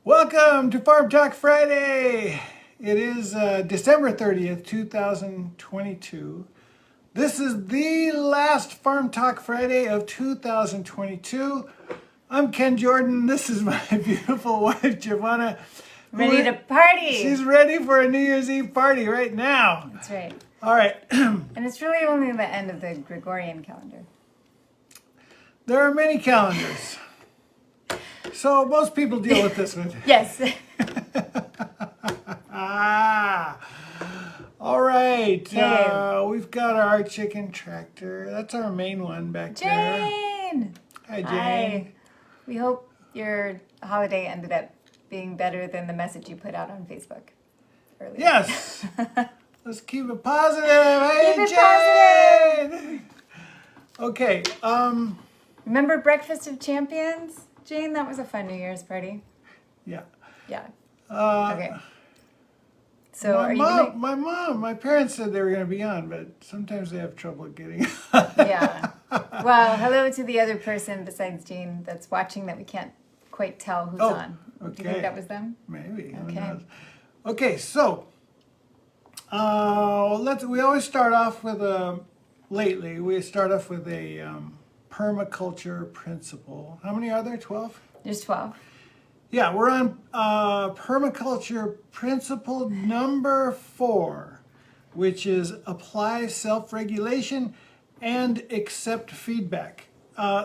Welcome to Farm Talk Friday. It is December 30th, 2022. This is the last Farm Talk Friday of 2022. I'm Ken Jordan. This is my beautiful wife, Giovanna. Ready to party. She's ready for a New Year's Eve party right now. That's right. All right. And it's really only the end of the Gregorian calendar. There are many calendars. So most people deal with this one. Yes. All right. Okay. We've got our chicken tractor. That's our main one back there. Jane! Hi, Jane. Hi. We hope your holiday ended up being better than the message you put out on Facebook earlier. Yes. Let's keep it positive. Hey, Keep it Jane. Okay. Remember Breakfast of Champions? Jane, that was a fun New Year's party. Yeah. Yeah. Okay. So my parents said they were going to be on, but sometimes they have trouble getting Yeah. Well, hello to the other person besides Jane that's watching that we can't quite tell who's on. Okay. Do you think that was them? Maybe. Who Okay. knows? Okay, so we always start off with a permaculture principle. How many are there? 12? There's 12. Yeah, we're on permaculture principle number 4, which is apply self-regulation and accept feedback.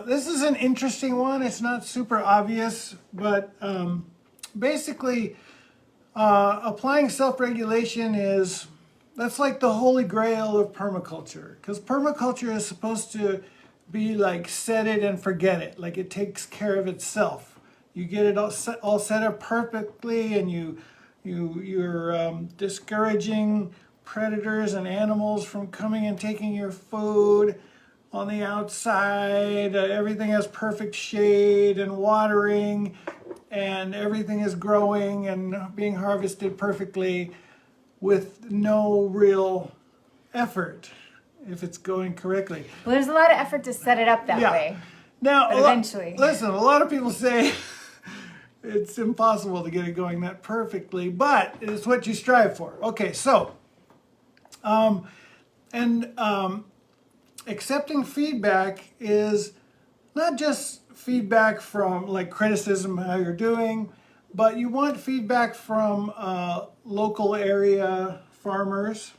This is an interesting one. It's not super obvious, but basically applying self-regulation that's like the holy grail of permaculture, because permaculture is supposed to be like set it and forget it, like it takes care of itself. You get it all set up perfectly, and you're discouraging predators and animals from coming and taking your food on the outside. Everything has perfect shade and watering, and everything is growing and being harvested perfectly with no real effort if it's going correctly. Well, there's a lot of effort to set it up that way. Now, but eventually. Listen, a lot of people say it's impossible to get it going that perfectly, but it's what you strive for. Okay, so, accepting feedback is not just feedback from like criticism of how you're doing, but you want feedback from local area farmers.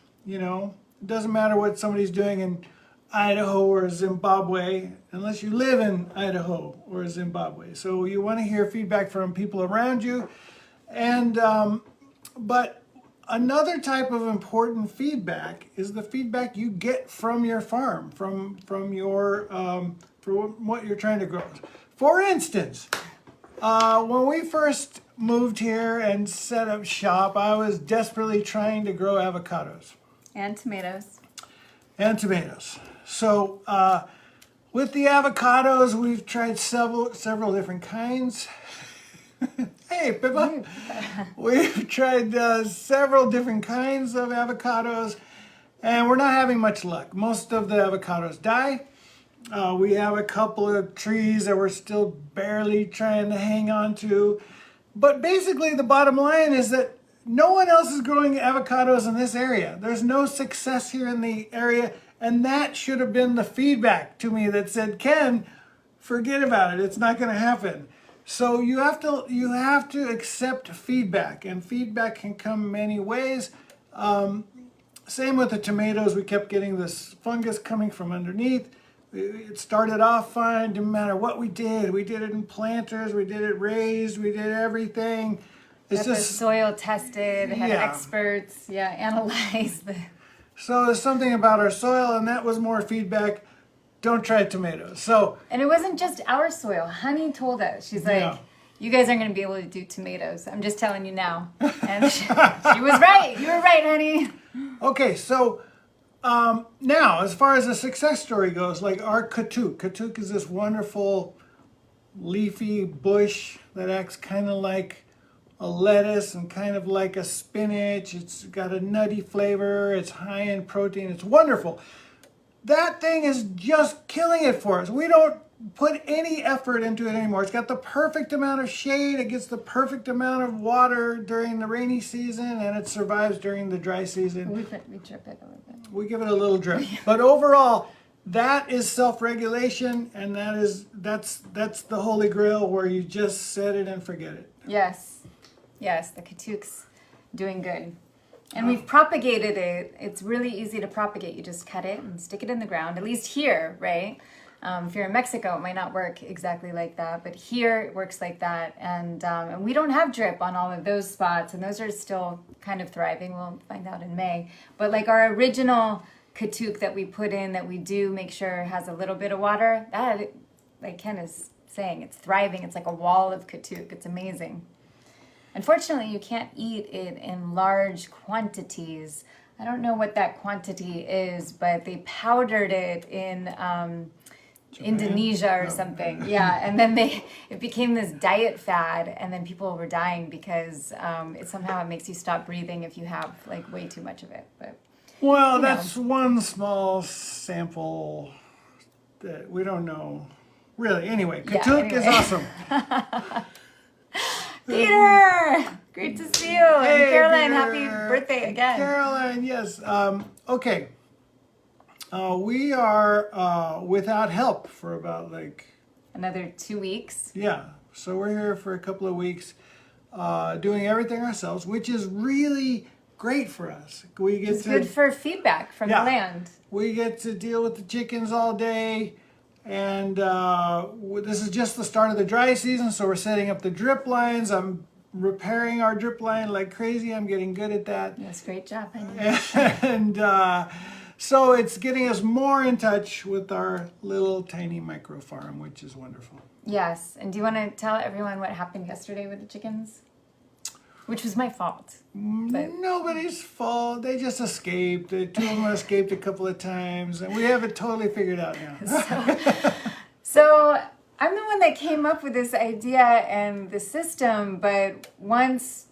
It doesn't matter what somebody's doing in Idaho or Zimbabwe, unless you live in Idaho or Zimbabwe. So you want to hear feedback from people around you. And but another type of important feedback is the feedback you get from your farm, from what you're trying to grow. For instance, when we first moved here and set up shop, I was desperately trying to grow avocados. And tomatoes. So with the avocados, we've tried several different kinds. Hey, Pippa. We've tried several different kinds of avocados, and we're not having much luck. Most of the avocados die. We have a couple of trees that we're still barely trying to hang on to. But basically, the bottom line is that no one else is growing avocados in this area. There's no success here in the area, and that should have been the feedback to me that said, Ken, forget about it. It's not going to happen. So you have to accept feedback, and feedback can come many ways. Same with the tomatoes. We kept getting this fungus coming from underneath. It started off fine. Didn't matter what we did. We did it in planters. We did it raised. We did everything. It's just the soil tested, had experts, analyzed. So there's something about our soil, and that was more feedback. Don't try tomatoes. And it wasn't just our soil. Honey told us. She's like, you guys aren't going to be able to do tomatoes. I'm just telling you now. And she was right. You were right, honey. Okay, so now as far as the success story goes, like our katuk. Katuk is this wonderful leafy bush that acts kind of like a lettuce and kind of like a spinach. It's got a nutty flavor. It's high in protein. It's wonderful. That thing is just killing it for us. We don't put any effort into it anymore. It's got the perfect amount of shade. It gets the perfect amount of water during the rainy season, and it survives during the dry season. We drip it a little bit. We give it a little drip. But overall, that is self-regulation, and that's the holy grail where you just set it and forget it. Yes, the Katuq's doing good. And we've propagated it. It's really easy to propagate. You just cut it and stick it in the ground, at least here, right? If you're in Mexico, it might not work exactly like that, but here it works like that. And we don't have drip on all of those spots, and those are still kind of thriving. We'll find out in May. But like our original Katuq that we put in, that we do make sure has a little bit of water, that, like Ken is saying, it's thriving. It's like a wall of Katuq. It's amazing. Unfortunately, you can't eat it in large quantities. I don't know what that quantity is, but they powdered it in Indonesia or something. Yeah, and then it became this diet fad, and then people were dying because it makes you stop breathing if you have like way too much of it. But that's one small sample that we don't know really. Anyway, Katuq is awesome. Peter, great to see you. Hey, and Caroline, Peter. happy birthday again. Caroline, yes. Okay. We are without help for about another 2 weeks. Yeah. So we're here for a couple of weeks doing everything ourselves, which is really great for us. It's good for feedback from the land. We get to deal with the chickens all day. And this is just the start of the dry season, so we're setting up the drip lines. I'm repairing our drip line like crazy. I'm getting good at that. Yes, great job, honey. And so it's getting us more in touch with our little tiny micro farm, which is wonderful. Yes. And do you want to tell everyone what happened yesterday with the chickens? Which was my fault. But nobody's fault. They just escaped. The two of them escaped a couple of times, and we have it totally figured out now. So I'm the one that came up with this idea and the system, but once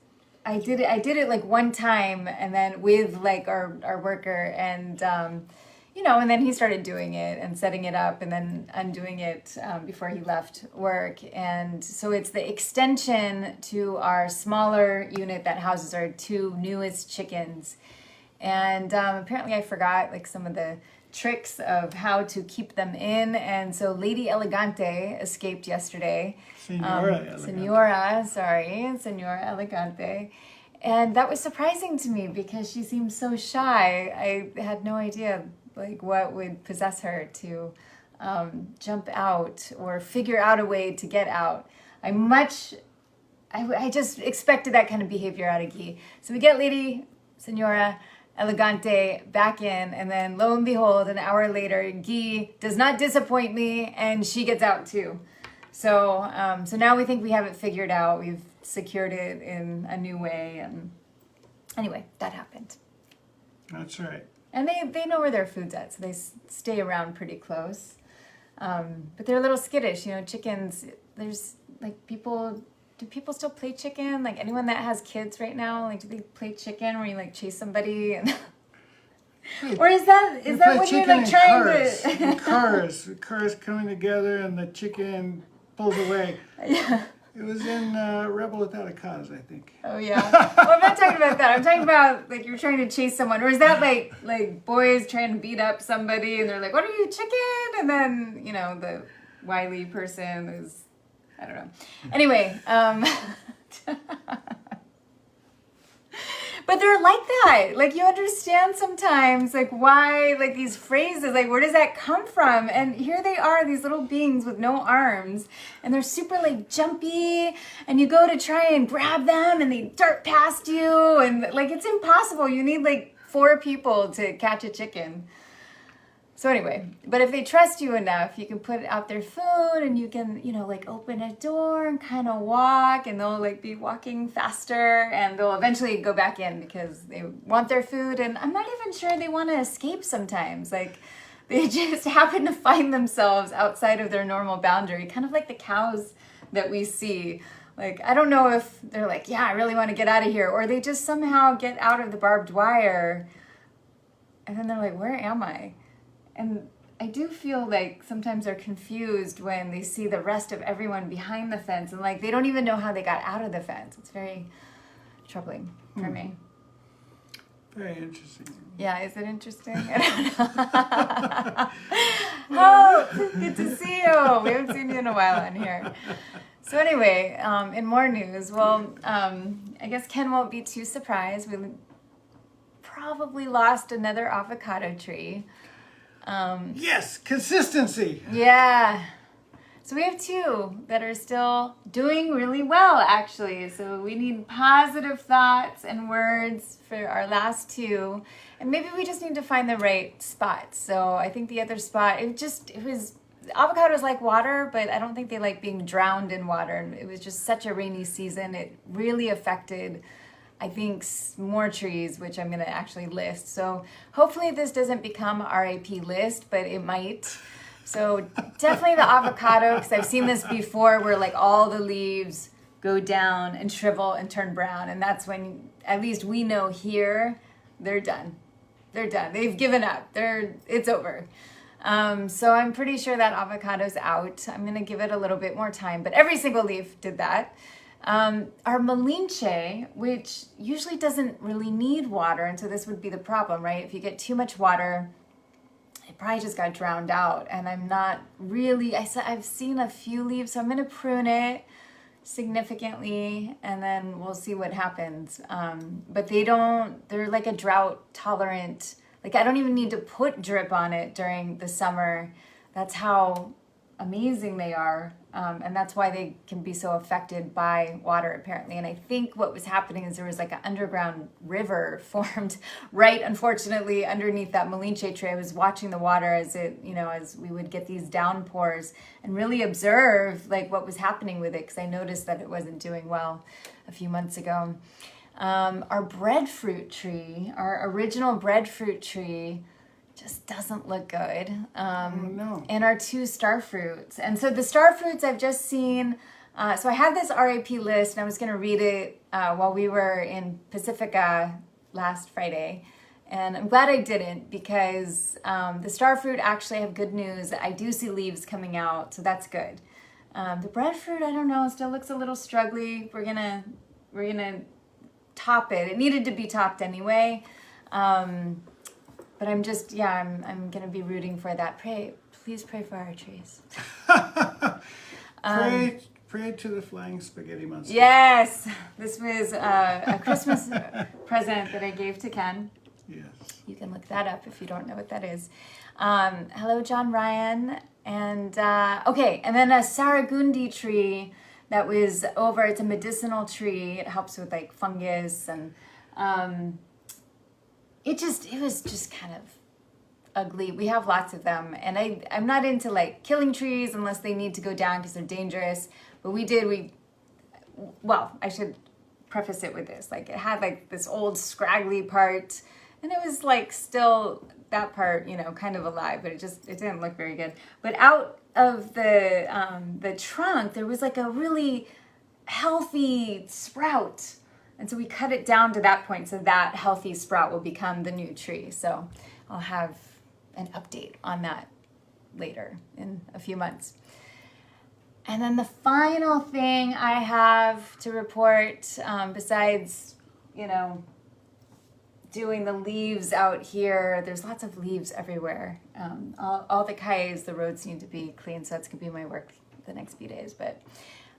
I did it like one time, and then with like our worker, and and then he started doing it and setting it up and then undoing it before he left work. And so it's the extension to our smaller unit that houses our two newest chickens. And apparently I forgot like some of the tricks of how to keep them in. And so Lady Elegante escaped yesterday. Senora Elegante. And that was surprising to me because she seemed so shy. I had no idea like what would possess her to jump out or figure out a way to get out. I just expected that kind of behavior out of Guy. So we get Lady Senora Elegante back in, and then lo and behold, an hour later, Guy does not disappoint me, and she gets out too. So now we think we have it figured out. We've secured it in a new way, and anyway, that happened. That's right. And they know where their food's at, so they stay around pretty close. But they're a little skittish, chickens. There's like do people still play chicken? Like anyone that has kids right now, like do they play chicken where you like chase somebody? Or is that when you're like trying to... Cars coming together and the chicken pulls away. Yeah. It was in Rebel Without a Cause, I think. Oh, yeah. Well, I'm not talking about that. I'm talking about, like, you're trying to chase someone. Or is that, like boys trying to beat up somebody, and they're like, what are you, chicken? And then, the wily person is, I don't know. Anyway, but they're like that. Like, you understand sometimes, like, why, like, these phrases, like, where does that come from? And here they are, these little beings with no arms, and they're super, like, jumpy, and you go to try and grab them, and they dart past you, and, like, it's impossible. You need, like, 4 people to catch a chicken. So anyway, but if they trust you enough, you can put out their food, and you can, like open a door and kind of walk, and they'll like be walking faster, and they'll eventually go back in because they want their food. And I'm not even sure they want to escape sometimes. Like they just happen to find themselves outside of their normal boundary, kind of like the cows that we see. Like, I don't know if they're like, yeah, I really want to get out of here, or they just somehow get out of the barbed wire, and then they're like, where am I? And I do feel like sometimes they're confused when they see the rest of everyone behind the fence and like they don't even know how they got out of the fence. It's very troubling for me. Very interesting. Yeah, is it interesting? I don't know. Oh, good to see you. We haven't seen you in a while on here. So anyway, in more news, well, I guess Ken won't be too surprised. We probably lost another avocado tree. Yes, consistency. Yeah. So we have two that are still doing really well, actually. So we need positive thoughts and words for our last two. And maybe we just need to find the right spot. So I think the other spot, avocados like water, but I don't think they like being drowned in water. And it was just such a rainy season. It really affected, I think, more trees, which I'm going to actually list. So hopefully this doesn't become a RAP list, but it might. So definitely the avocado, because I've seen this before where like all the leaves go down and shrivel and turn brown. And that's when, at least we know here, they're done. They're done. They've given up. It's over. So I'm pretty sure that avocado's out. I'm going to give it a little bit more time, but every single leaf did that. Our Malinche, which usually doesn't really need water, and so this would be the problem, right? If you get too much water, it probably just got drowned out, and I'm not really, I've seen a few leaves, so I'm going to prune it significantly, and then we'll see what happens. But they're like a drought tolerant, like I don't even need to put drip on it during the summer. That's how amazing they are. And that's why they can be so affected by water, apparently. And I think what was happening is there was like an underground river formed right, unfortunately, underneath that Malinche tree. I was watching the water as as we would get these downpours and really observe like what was happening with it, because I noticed that it wasn't doing well a few months ago. Our breadfruit tree, our original breadfruit tree, just doesn't look good. No. And our two star fruits. And so the star fruits I've just seen, so I had this RAP list and I was going to read it while we were in Pacifica last Friday. And I'm glad I didn't, because the star fruit actually have good news. I do see leaves coming out, so that's good. The breadfruit, I don't know, still looks a little struggly. We're gonna top it. It needed to be topped anyway. But I'm going to be rooting for that. Please pray for our trees. Pray to the flying spaghetti monster. Yes, this was a Christmas present that I gave to Ken. Yes. You can look that up if you don't know what that is. Hello, John Ryan. And and then a Saragundi tree that was over. It's a medicinal tree. It helps with like fungus and... It was just kind of ugly. We have lots of them, and I'm not into like killing trees unless they need to go down because they're dangerous. But I should preface it with this. Like it had like this old scraggly part, and it was like still that part, kind of alive, but it didn't look very good. But out of the trunk, there was like a really healthy sprout. And so we cut it down to that point, so that healthy sprout will become the new tree. So I'll have an update on that later in a few months. And then the final thing I have to report, besides, doing the leaves out here, there's lots of leaves everywhere. All the kais, the roads need to be clean, so that's going to be my work the next few days. But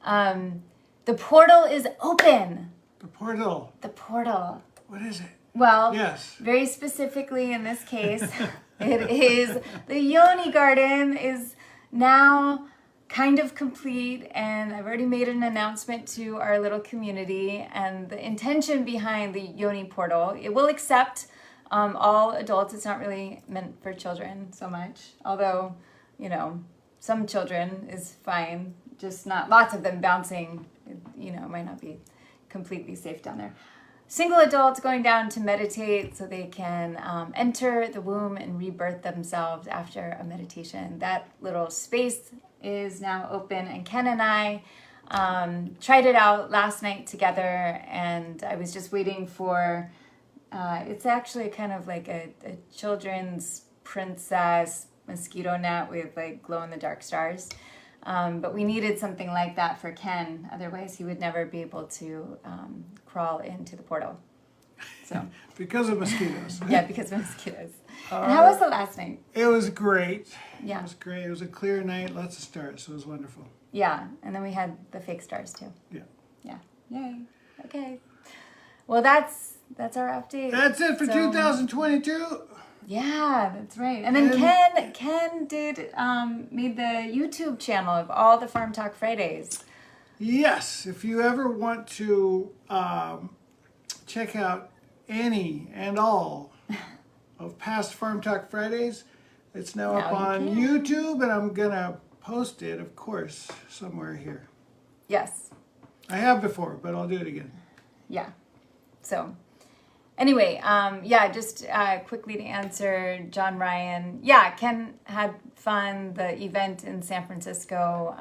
the portal is open. The portal. The portal. What is it? Well, yes. Very specifically in this case, it is the Yoni garden is now kind of complete, and I've already made an announcement to our little community. And the intention behind the Yoni portal, it will accept all adults. It's not really meant for children so much, although some children is fine, just not lots of them bouncing. Might not be completely safe down there. Single adults going down to meditate so they can enter the womb and rebirth themselves after a meditation. That little space is now open, and Ken and I tried it out last night together, and I was just waiting for, it's actually kind of like a children's princess, mosquito net with like glow in the dark stars. But we needed something like that for Ken. Otherwise, he would never be able to crawl into the portal. So Because of mosquitoes. yeah, because of mosquitoes. And how was the last night? It was great. Yeah. It was great. It was a clear night, lots of stars. So it was wonderful. Yeah, and then we had the fake stars too. Yeah. Yeah. Yay. Okay. Well, that's our update. That's it for So- 2022. Yeah, that's right. And then Ken did made the YouTube channel of all the Farm Talk Fridays. Yes, if you ever want to check out any and all of past Farm Talk Fridays, it's now up Now on you can. YouTube, and I'm going to post it, of course, somewhere here. Yes. I have before, but I'll do it again. Yeah. So, anyway, yeah, just quickly to answer John Ryan. Yeah, Ken had fun. The event in San Francisco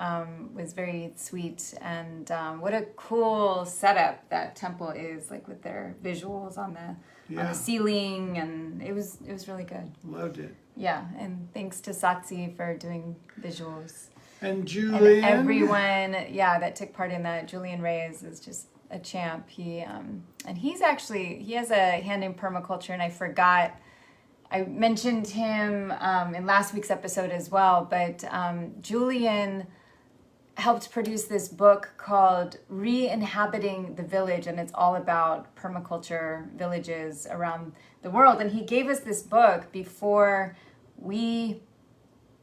was very sweet, and what a cool setup that temple is, like with their visuals on the ceiling, and it was really good. Loved it. Yeah, and thanks to Satsi for doing visuals. And Julian. And everyone, that took part in that. Julian Reyes is just a champ. He and he has a hand in permaculture, and I forgot. I mentioned him in last week's episode as well, but Julian helped produce this book called Re-inhabiting the Village, and it's all about permaculture villages around the world. And he gave us this book before we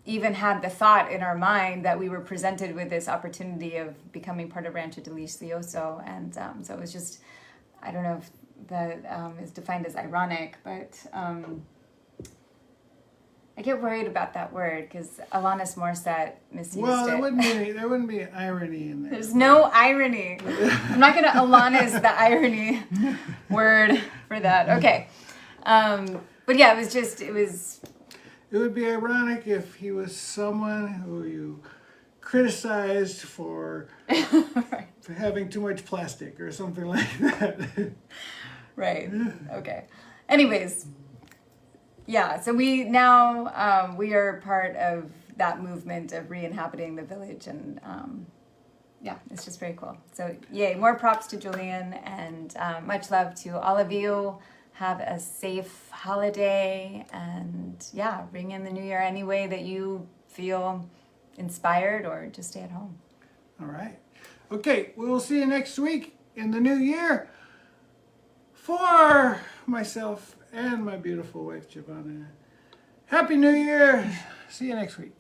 even had the thought in our mind that we were presented with this opportunity of becoming part of Rancho Delicioso. And so it was just, I don't know if that is defined as ironic, but I get worried about that word because Alanis Morissette misused Well, it. there wouldn't be irony in there. There's no irony. I'm not going to Alanis the irony word for that. Okay. But yeah, it was It would be ironic if he was someone who you criticized for having too much plastic or something like that. right. Okay. Anyways, yeah. So we now we are part of that movement of re-inhabiting the village, and yeah, it's just very cool. So yay! More props to Julian, and much love to all of you. Have a safe holiday, and yeah, bring in the new year any way that you feel inspired, or just stay at home. All right. Okay, we will see you next week in the new year. For myself and my beautiful wife, Giovanna, Happy New Year. See you next week.